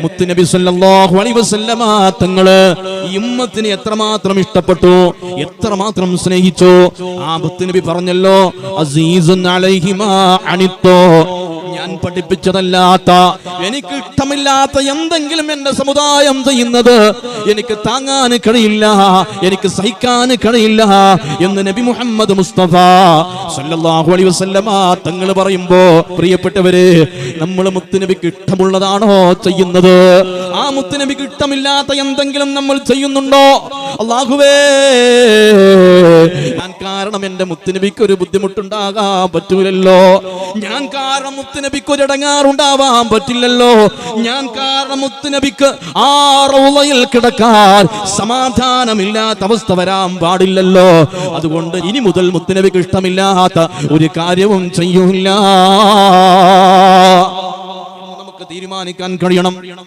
മുത്തുനബി സല്ലല്ലാഹു അലൈഹി വസല്ലമ തങ്ങള് ഈ ഉമ്മത്തിനെ എത്രമാത്രം ഇഷ്ടപ്പെട്ടു, എത്രമാത്രം സ്നേഹിച്ചു. ആ മുത്തുനബി പറഞ്ഞല്ലോ, അസീസുൻ അലൈഹി മാ അനിത്തോ, ഞാൻ പഠിപ്പിച്ചതല്ലാത്ത, എനിക്ക് ഇഷ്ടമില്ലാത്ത എന്തെങ്കിലും എന്റെ സമുദായം ചെയ്യുന്നത് എനിക്ക് താങ്ങാൻ കഴിയില്ല, എനിക്ക് സഹിക്കാൻ കഴിയില്ല എന്ന് നബി മുഹമ്മദ് മുസ്തഫ സല്ലല്ലാഹു അലൈഹി വസല്ലമ തങ്ങൾ പറയുമ്പോ, പ്രിയപ്പെട്ടവരെ, നമ്മൾ മുത്തുനബിക്ക് ഇഷ്ടമുള്ളതാണോ ചെയ്യുന്നത്? ആ മുത്തുനബിക്ക് ഇഷ്ടമില്ലാത്ത എന്തെങ്കിലും നമ്മൾ ചെയ്യുന്നുണ്ടോ? അല്ലാഹുവേ, ഞാൻ കാരണം എന്റെ മുത്തുനബിക്ക് ഒരു ബുദ്ധിമുട്ടുണ്ടാകാൻ പറ്റൂലല്ലോ, ഞാൻ കാരണം മുത്തുനബിക്ക് ഒരു ഇടങ്ങാറുണ്ടാവാൻ പറ്റില്ലല്ലോ, ഞാൻ കാരണം മുത്തുനബിക്ക് ആ റൗളയിൽ കിടക്കാൻ സമാധാനമില്ലാത്ത അവസ്ഥ വരാൻ പാടില്ലല്ലോ. അതുകൊണ്ട് ഇനി മുതൽ മുത്തുനബിക്ക് ഇഷ്ടമില്ലാത്ത ഒരു കാര്യവും ചെയ്യൂല. നമുക്ക് തീരുമാനിക്കാൻ കഴിയണം.